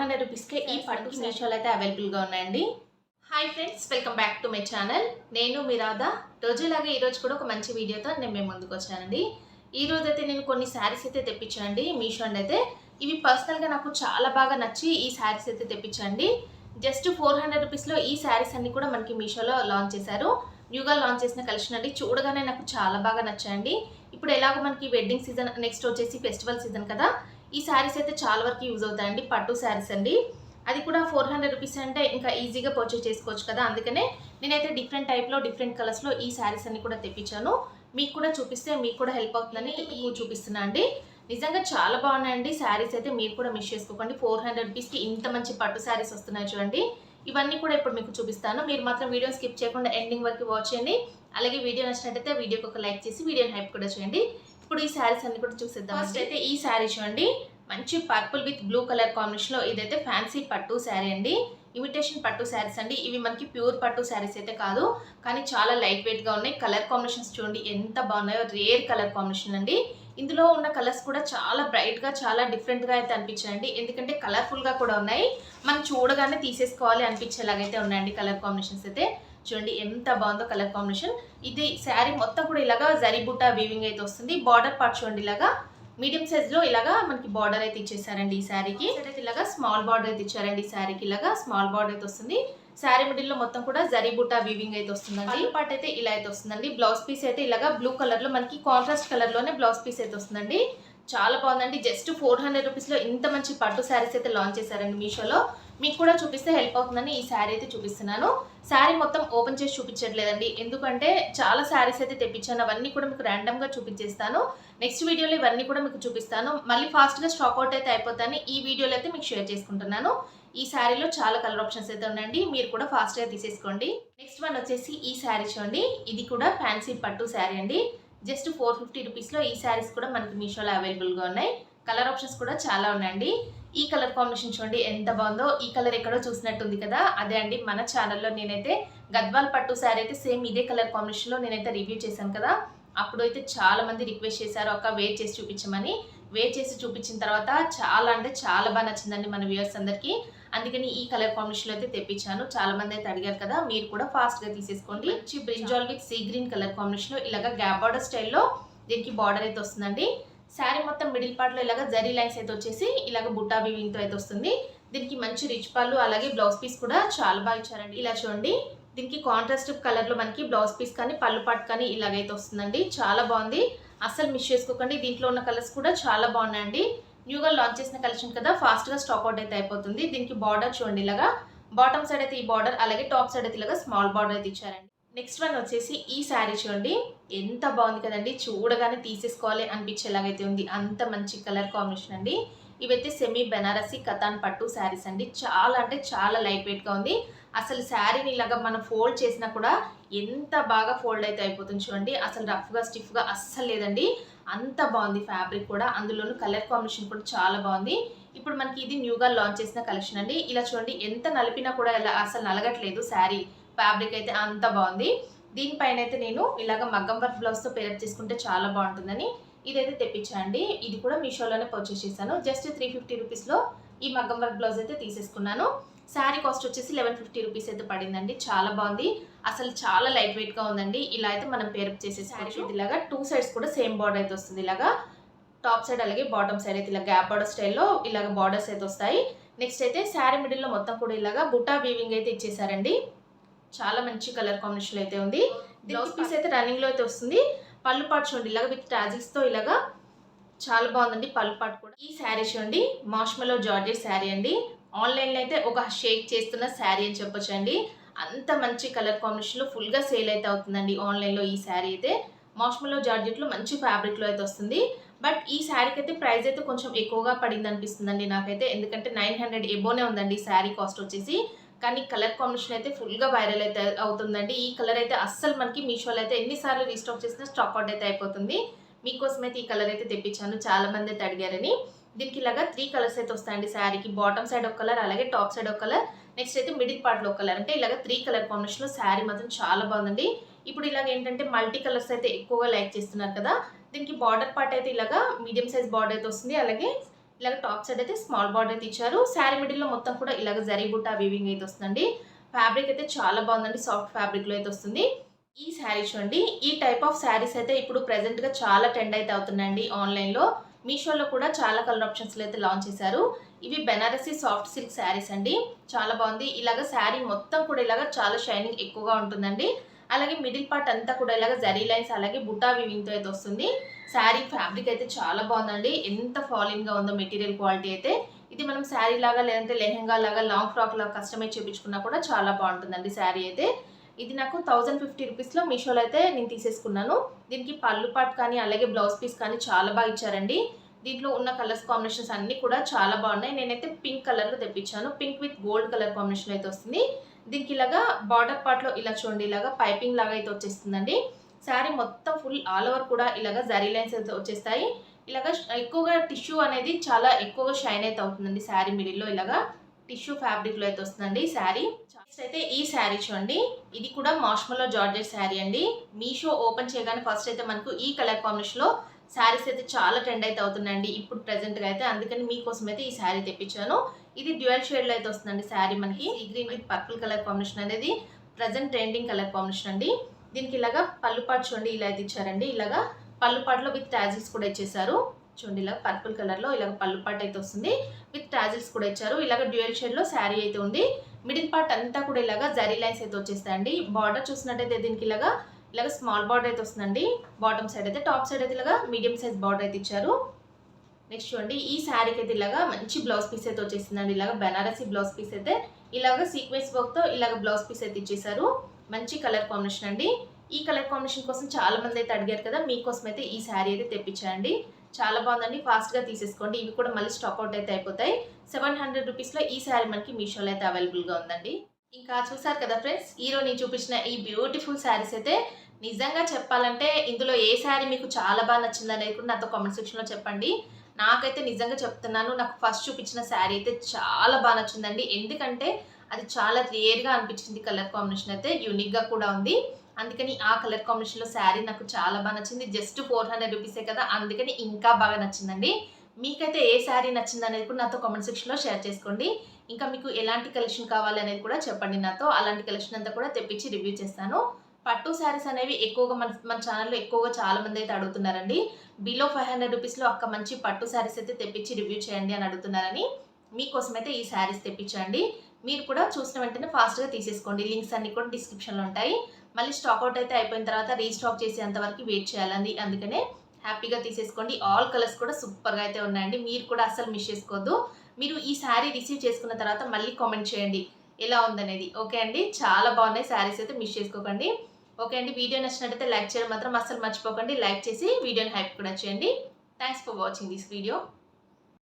400 రూపీస్కే ఈ పట్టు మీషోలో అయితే అవైలబుల్గా ఉన్నాయండి. Hi friends, welcome back to my channel. నేను మీ రాధా. రోజులాగా ఈరోజు కూడా ఒక మంచి వీడియోతో నేను మేము ముందుకు వచ్చానండి. ఈ రోజు అయితే నేను కొన్ని శారీస్ అయితే తెప్పించానండి మీషో అండి. అయితే ఇవి పర్సనల్గా నాకు చాలా బాగా నచ్చి ఈ శారీస్ అయితే తెప్పించండి. జస్ట్ 400 రూపీస్లో ఈ శారీస్ అన్ని కూడా మనకి మీషోలో లాంచ్ చేశారు. న్యూగా లాంచ్ చేసిన కలెక్షన్ అండి. చూడగానే నాకు చాలా బాగా నచ్చాయండి. ఇప్పుడు ఎలాగో మనకి వెడ్డింగ్ సీజన్, నెక్స్ట్ వచ్చేసి ఫెస్టివల్ సీజన్ కదా, ఈ శారీస్ అయితే చాలా వరకు యూజ్ అవుతాయండి. పట్టు శారీస్ అండి, అది కూడా 400 రూపీస్ అంటే ఇంకా ఈజీగా పర్చేస్ చేసుకోవచ్చు కదా. అందుకనే నేనైతే డిఫరెంట్ టైప్లో డిఫరెంట్ కలర్స్లో ఈ శారీస్ అన్ని కూడా తెప్పించాను. మీకు కూడా చూపిస్తే మీకు కూడా హెల్ప్ అవుతుందని చూపిస్తున్నా అండి. నిజంగా చాలా బాగున్నాయండి శారీస్ అయితే, మీరు కూడా మిస్ చేసుకోకండి. 400 రూపీస్కి ఇంత మంచి పట్టు శారీస్ వస్తున్నాయి చూడండి. ఇవన్నీ కూడా ఇప్పుడు మీకు చూపిస్తాను. మీరు మాత్రం వీడియో స్కిప్ చేయకుండా ఎండింగ్ వరకు వాచ్ చేయండి. అలాగే వీడియో నచ్చినట్టయితే వీడియోకి ఒక లైక్ చేసి వీడియోని హైప్ కూడా చేయండి. ఇప్పుడు ఈ శారీస్ అన్ని కూడా చూసేద్దాం. ఫస్ట్ అయితే ఈ శారీ చూడండి, మంచి పర్పుల్ విత్ బ్లూ కలర్ కాంబినేషన్లో. ఇదైతే ఫ్యాన్సీ పట్టు శారీ అండి, ఇమిటేషన్ పట్టు శారీస్ అండి. ఇవి మనకి ప్యూర్ పట్టు శారీస్ అయితే కాదు, కానీ చాలా లైట్ వెయిట్గా ఉన్నాయి. కలర్ కాంబినేషన్స్ చూడండి ఎంత బాగున్నాయో, రేర్ కలర్ కాంబినేషన్ అండి. ఇందులో ఉన్న కలర్స్ కూడా చాలా బ్రైట్గా, చాలా డిఫరెంట్గా అయితే అనిపించాయండి. ఎందుకంటే కలర్ఫుల్గా కూడా ఉన్నాయి, మనం చూడగానే తీసేసుకోవాలి అనిపించేలాగైతే ఉన్నాయండి కలర్ కాంబినేషన్స్ అయితే. చూడండి ఎంత బాగుందో కలర్ కాంబినేషన్. ఇది శారీ మొత్తం కూడా ఇలాగా జరీ బుట్ట వీవింగ్ అయితే వస్తుంది. బార్డర్ పార్ట్ చూడండి, ఇలాగా మీడియం సైజ్లో ఇలాగా మనకి బార్డర్ అయితే ఇచ్చేసారండి ఈ శారీకి. అయితే ఇలాగా స్మాల్ బార్డర్ అయితే ఇచ్చారండి ఈ శారీకి. ఇలాగా స్మాల్ బార్డర్ అయితే వస్తుంది. శారీ మిడిల్లో మొత్తం కూడా జరీ బుట్ట వీవింగ్ అయితే వస్తుందండి. పార్ట్ అయితే ఇలా అయితే వస్తుందండి. బ్లౌజ్ పీస్ అయితే ఇలాగా బ్లూ కలర్లో మనకి కాంట్రాస్ట్ కలర్లోనే బ్లౌజ్ పీస్ అయితే వస్తుందండి. చాలా బాగుందండి. జస్ట్ 400 రూపీస్లో ఇంత మంచి పట్టు శారీస్ అయితే లాంచ్ చేశారండి మీషోలో. మీకు కూడా చూపిస్తే హెల్ప్ అవుతుందని ఈ శారీ అయితే చూపిస్తున్నాను. శారీ మొత్తం ఓపెన్ చేసి చూపించట్లేదండి, ఎందుకంటే చాలా శారీస్ అయితే తెప్పించాను. అవన్నీ కూడా మీకు ర్యాండమ్గా చూపించేస్తాను. నెక్స్ట్ వీడియోలో ఇవన్నీ కూడా మీకు చూపిస్తాను. మళ్ళీ ఫాస్ట్గా స్టాక్ అవుట్ అయితే అయిపోతాను. ఈ వీడియోలో అయితే మీకు షేర్ చేసుకుంటున్నాను. ఈ శారీలో చాలా కలర్ ఆప్షన్స్ అయితే ఉన్నాయండి, మీరు కూడా ఫాస్ట్గా తీసేసుకోండి. నెక్స్ట్ వన్ వచ్చేసి ఈ శారీ చూడండి, ఇది కూడా ఫ్యాన్సీ పట్టు శారీ అండి. జస్ట్ 450 రూపీస్లో ఈ శారీస్ కూడా మనకి మీషోలో అవైలబుల్గా ఉన్నాయి. కలర్ ఆప్షన్స్ కూడా చాలా ఉన్నాయండి. ఈ కలర్ కాంబినేషన్ చూడండి ఎంత బాగుందో. ఈ కలర్ ఎక్కడో చూసినట్టుంది కదా, అదే అండి మన ఛానల్లో నేనైతే గద్వాల్ పట్టు శారీ అయితే సేమ్ ఇదే కలర్ కాంబినేషన్లో నేనైతే రివ్యూ చేశాను కదా. అప్పుడు అయితే చాలా మంది రిక్వెస్ట్ చేశారు అక్క వేర్ చేసి చూపించమని. వేర్ చేసి చూపించిన తర్వాత చాలా అంటే చాలా బాగా నచ్చిందండి మన వ్యూవర్స్ అందరికీ. అందుకని ఈ కలర్ కాంబినేషన్లో అయితే తెప్పించాను. చాలా మంది అయితే అడిగారు కదా, మీరు కూడా ఫాస్ట్గా తీసేసుకోండి. మంచి brinjal with sea green colour కాంబినేషన్లో ఇలాగ గ్యాప్ బార్డర్ స్టైల్లో దీనికి బార్డర్ అయితే వస్తుందండి. శారీ మొత్తం మిడిల్ పార్ట్లో ఇలాగ జరీ లైన్స్ అయితే వచ్చేసి ఇలాగ బుట్టా వీవింగ్తో అయితే వస్తుంది. దీనికి మంచి రిచ్ పళ్ళు, అలాగే బ్లౌజ్ పీస్ కూడా చాలా బాగా ఇచ్చారండి. ఇలా చూడండి, దీనికి కాంట్రాస్ట్ కలర్లో మనకి బ్లౌజ్ పీస్ కానీ పళ్ళు పాట్ కానీ ఇలాగైతే వస్తుందండి. చాలా బాగుంది, అస్సలు మిస్ చేసుకోకండి. దీంట్లో ఉన్న కలర్స్ కూడా చాలా బాగున్నాయండి. న్యూగా లాంచ్ చేసిన కలెక్షన్ కదా, ఫాస్ట్గా స్టాక్ అవుట్ అయితే అయిపోతుంది. దీనికి బార్డర్ చూడండి, ఇలాగా బాటమ్ సైడ్ అయితే ఈ బార్డర్, అలాగే టాప్ సైడ్ అయితే ఇలాగా స్మాల్ బార్డర్ అయితే ఇచ్చారండి. నెక్స్ట్ వన్ వచ్చేసి ఈ శారీ చూడండి, ఎంత బాగుంది కదండి. చూడగానే తీసేసుకోవాలి అనిపించేలాగైతే ఉంది, అంత మంచి కలర్ కాంబినేషన్ అండి. ఇవైతే సెమీ బెనారసి కతాన్ పట్టు శారీస్ అండి. చాలా అంటే చాలా లైట్ వెయిట్గా ఉంది. అసలు శారీని ఇలాగా మనం ఫోల్డ్ చేసినా కూడా ఎంత బాగా ఫోల్డ్ అయితే అయిపోతుంది చూడండి. అసలు రఫ్గా స్టిఫ్గా అస్సలు లేదండి, అంత బాగుంది ఫ్యాబ్రిక్ కూడా. అందులోనూ కలర్ కాంబినేషన్ కూడా చాలా బాగుంది. ఇప్పుడు మనకి ఇది న్యూగా లాంచ్ చేసిన కలెక్షన్ అండి. ఇలా చూడండి, ఎంత నలిపినా కూడా ఇలా అసలు నలగట్లేదు శారీ. ఫ్యాబ్రిక్ అయితే అంత బాగుంది. దీనిపైన అయితే నేను ఇలాగ మగ్గం వర్క్ బ్లౌజ్తో పేరప్ చేసుకుంటే చాలా బాగుంటుందని ఇదైతే తెప్పించండి. ఇది కూడా మీషోలోనే పర్చేస్ చేశాను. జస్ట్ 350 రూపీస్లో ఈ మగ్గం వర్క్ బ్లౌజ్ అయితే తీసేసుకున్నాను. శారీ కాస్ట్ వచ్చేసి 1150 రూపీస్ అయితే పడిందండి. చాలా బాగుంది, అసలు చాలా లైట్ వెయిట్గా ఉందండి. ఇలా అయితే మనం పేరప్ చేసే శారీ ఇలాగా 2 సైడ్స్ కూడా సేమ్ బార్డర్ అయితే వస్తుంది. ఇలాగా టాప్ సైడ్ అలాగే బాటమ్ సైడ్ అయితే ఇలా గ్యాప్ బార్డర్ స్టైల్లో ఇలాగ బార్డర్స్ అయితే వస్తాయి. నెక్స్ట్ అయితే శారీ మిడిల్లో మొత్తం కూడా ఇలాగా బుట్టా వీవింగ్ అయితే ఇచ్చేసారండి. చాలా మంచి కలర్ కాంబినేషన్ అయితే ఉంది. బ్లౌజ్ పీస్ అయితే రన్నింగ్లో అయితే వస్తుంది. పళ్ళు పాటు చూడండి, ఇలాగ విత్ టాజిల్స్తో ఇలాగా చాలా బాగుందండి పళ్ళు పాటు కూడా. ఈ శారీ చూడండి, మార్ష్మెలో జార్జెట్ శారీ అండి. ఆన్లైన్లో అయితే ఒక షేక్ చేస్తున్న శారీ అని చెప్పొచ్చు అండి. అంత మంచి కలర్ కాంబినేషన్లో ఫుల్గా సేల్ అయితే అవుతుందండి ఆన్లైన్లో. ఈ శారీ అయితే మార్ష్మెలో జార్జెట్లో మంచి ఫ్యాబ్రిక్లో అయితే వస్తుంది. బట్ ఈ శారీకి అయితే ప్రైస్ అయితే కొంచెం ఎక్కువగా పడింది అనిపిస్తుందండి నాకైతే, ఎందుకంటే 900 ఎబోనే ఉందండి ఈ శారీ కాస్ట్ వచ్చేసి. కానీ కలర్ కాంబినేషన్ అయితే ఫుల్గా వైరల్ అయితే అవుతుందండి. ఈ కలర్ అయితే అస్సలు మనకి మీషోలో అయితే ఎన్నిసార్లు రీస్టాక్ చేసినా స్టాక్ అవుట్ అయితే అయిపోతుంది. మీకోసం అయితే ఈ కలర్ అయితే తెప్పించాను, చాలా మంది అయితే అడిగారని. దీనికి ఇలాగా 3 కలర్స్ అయితే వస్తాయండి శారీకి. బాటమ్ సైడ్ ఒక కలర్, అలాగే టాప్ సైడ్ ఒక కలర్, నెక్స్ట్ అయితే మిడిల్ పార్ట్లో ఒక కలర్. అంటే ఇలాగ 3 కలర్ కాంబినేషన్లో శారీ మాత్రం చాలా బాగుందండి. ఇప్పుడు ఇలాగ ఏంటంటే మల్టీ కలర్స్ అయితే ఎక్కువగా లైక్ చేస్తున్నారు కదా. దీనికి బార్డర్ పార్ట్ అయితే ఇలాగా మీడియం సైజ్ బార్డర్ అయితే వస్తుంది. అలాగే ఇలాగ టాప్ సైడ్ అయితే స్మాల్ బార్డర్ అయితే ఇచ్చారు. శారీ మిడిల్లో మొత్తం కూడా ఇలాగ జరీ బుట్ట వీవింగ్ అయితే వస్తుందండి. ఫ్యాబ్రిక్ అయితే చాలా బాగుందండి. సాఫ్ట్ ఫ్యాబ్రిక్లో అయితే వస్తుంది. ఈ శారీ చూడండి. ఈ టైప్ ఆఫ్ శారీస్ అయితే ఇప్పుడు ప్రెజెంట్గా చాలా ట్రెండ్ అయితే అవుతున్నాయండి ఆన్లైన్లో. మీషోలో కూడా చాలా కలర్ ఆప్షన్స్లో అయితే లాంచ్ చేశారు. ఇవి బెనారసీ సాఫ్ట్ సిల్క్ శారీస్ అండి. చాలా బాగుంది. ఇలాగ శారీ మొత్తం కూడా ఇలాగ చాలా షైనింగ్ ఎక్కువగా ఉంటుందండి. అలాగే మిడిల్ పార్ట్ అంతా కూడా ఇలాగ జరీ లైన్స్ అలాగే బుటా వీవింగ్తో అయితే వస్తుంది. శారీ ఫ్యాబ్రిక్ అయితే చాలా బాగుందండి. ఎంత ఫాలిన్గా ఉందో మెటీరియల్ క్వాలిటీ అయితే. ఇది మనం శారీ లాగా లేదంటే లెహెంగా లాగా లాంగ్ ఫ్రాక్ లాగా కస్టమైజ్ చేయించుకున్నా కూడా చాలా బాగుంటుందండి శారీ అయితే. ఇది నాకు 1050 రూపీస్లో మీషోలో అయితే నేను తీసేసుకున్నాను. దీనికి పళ్ళు పాట్ కానీ అలాగే బ్లౌజ్ పీస్ కానీ చాలా బాగా ఇచ్చారండి. దీంట్లో ఉన్న కలర్స్ కాంబినేషన్స్ అన్నీ కూడా చాలా బాగున్నాయి. నేనైతే పింక్ కలర్లో తెప్పించాను. Pink with gold colour combination అయితే వస్తుంది. దీనికి ఇలాగా బార్డర్ పార్ట్లో ఇలా చూడండి ఇలాగా పైపింగ్ లాగా అయితే వచ్చేస్తుందండి. శారీ మొత్తం ఫుల్ ఆల్ ఓవర్ కూడా ఇలాగ జరీ లైన్స్ అయితే వచ్చేస్తాయి. ఇలాగ ఎక్కువగా టిష్యూ అనేది చాలా ఎక్కువగా షైన్ అయితే అవుతుందండి. శారీ మిడిల్లో ఇలాగా టిష్యూ ఫ్యాబ్రిక్లో అయితే వస్తుందండి శారీ. అయితే ఈ శారీ చూడండి. ఇది కూడా మాష్మలో జార్జెట్ శారీ అండి. మీషో ఓపెన్ చేయగానే ఫస్ట్ అయితే మనకు ఈ కలర్ కాంబినేషన్లో శారీస్ అయితే చాలా ట్రెండ్ అయితే అవుతున్నాయండి ఇప్పుడు ప్రెజెంట్గా అయితే. అందుకని మీకోసం అయితే ఈ శారీ తెప్పించాను. ఇది డ్యూయల్ షేడ్లో అయితే వస్తుందండి శారీ. మనకి ఈ green with purple colour combination అనేది ప్రజెంట్ ట్రెండింగ్ కలర్ కాంబినేషన్ అండి. దీనికి ఇలాగా పళ్ళు పాటు చూడండి ఇలా అయితే ఇచ్చారండి. ఇలాగా పళ్ళు పాటులో విత్ టాజిల్స్ కూడా ఇచ్చేసారు. చూడండి ఇలా పర్పుల్ కలర్లో ఇలాగ పళ్ళు పాటు అయితే వస్తుంది. విత్ టాజిల్స్ కూడా ఇచ్చారు. ఇలాగ డ్యూయల్ షేడ్లో శారీ అయితే ఉంది. మిడిల్ పార్ట్ అంతా కూడా ఇలాగా జరీ లైన్స్ అయితే వచ్చేస్తాయండి. బార్డర్ చూసినట్టయితే దీనికి ఇలాగ స్మాల్ బార్డర్ అయితే వస్తుందండి. బాటమ్ సైడ్ అయితే, టాప్ సైడ్ అయితే ఇలాగా మీడియం సైజ్ బార్డర్ అయితే ఇచ్చారు. నెక్స్ట్ చూడండి ఈ శారీకి అయితే ఇలాగా మంచి బ్లౌజ్ పీస్ అయితే వచ్చేసిందండి. ఇలాగ బెనారసీ బ్లౌజ్ పీస్ అయితే ఇలాగ సీక్వెన్స్ వర్క్తో ఇలాగ బ్లౌజ్ పీస్ అయితే ఇచ్చేసారు. మంచి కలర్ కాంబినేషన్ అండి. ఈ కలర్ కాంబినేషన్ కోసం చాలా మంది అయితే అడిగారు కదా, మీకోసం అయితే ఈ శారీ అయితే తెప్పించాయండి. చాలా బాగుందండి. ఫాస్ట్గా తీసేసుకోండి. ఇవి కూడా మళ్ళీ స్టాక్ అవుట్ అయితే అయిపోతాయి. 700 రూపీస్లో ఈ శారీ మనకి మీషోలో అయితే అవైలబుల్గా ఉందండి. ఇంకా చూసారు కదా ఫ్రెండ్స్, ఈరోజు నేను చూపించిన ఈ బ్యూటిఫుల్ శారీస్ అయితే నిజంగా చెప్పాలంటే ఇందులో ఏ శారీ మీకు చాలా బాగా నచ్చింది అనేది కూడా నాతో కామెంట్ సెక్షన్లో చెప్పండి. నాకైతే నిజంగా చెప్తున్నాను, నాకు ఫస్ట్ చూపించిన శారీ అయితే చాలా బాగా నచ్చిందండి. ఎందుకంటే అది చాలా రేర్గా అనిపించింది. కలర్ కాంబినేషన్ అయితే యూనిక్గా కూడా ఉంది. అందుకని ఆ కలర్ కాంబినేషన్లో శారీ నాకు చాలా బాగా నచ్చింది. జస్ట్ 400 రూపీసే కదా, అందుకని ఇంకా బాగా నచ్చిందండి. మీకైతే ఏ శారీ నచ్చింది అనేది కూడా నాతో కామెంట్ సెక్షన్లో షేర్ చేసుకోండి. ఇంకా మీకు ఎలాంటి కలెక్షన్ కావాలి అనేది కూడా చెప్పండి నాతో. అలాంటి కలెక్షన్ అంతా కూడా తెప్పించి రివ్యూ చేస్తాను. పట్టు శారీస్ అనేవి ఎక్కువగా మన ఛానల్లో ఎక్కువగా చాలా మంది అయితే అడుగుతున్నారండి. బిలో 500 రూపీస్లో అక్క మంచి పట్టు శారీస్ అయితే తెప్పించి రివ్యూ చేయండి అని అడుగుతున్నారని మీకోసం అయితే ఈ శారీస్ తెప్పించండి. మీరు కూడా చూసిన వెంటనే ఫాస్ట్గా తీసేసుకోండి. లింక్స్ అన్ని కూడా డిస్క్రిప్షన్లో ఉంటాయి. మళ్ళీ స్టాక్అవుట్ అయితే అయిపోయిన తర్వాత రీస్టాక్ చేసేంత వరకు వెయిట్ చేయాలండి. అందుకనే హ్యాపీగా తీసేసుకోండి. ఆల్ కలర్స్ కూడా సూపర్గా అయితే ఉన్నాయండి. మీరు కూడా అస్సలు మిస్ చేసుకోవద్దు. మీరు ఈ శారీ రిసీవ్ చేసుకున్న తర్వాత మళ్ళీ కామెంట్ చేయండి ఎలా ఉందనేది. ఓకే అండి, చాలా బాగున్నాయి శారీస్ అయితే, మిస్ చేసుకోకండి. ఓకే అండి, వీడియో నచ్చినట్టయితే లైక్ చేయడం మాత్రం అస్సలు మర్చిపోకండి. లైక్ చేసి వీడియోని హైప్ కూడా చేయండి. Thanks for watching this video.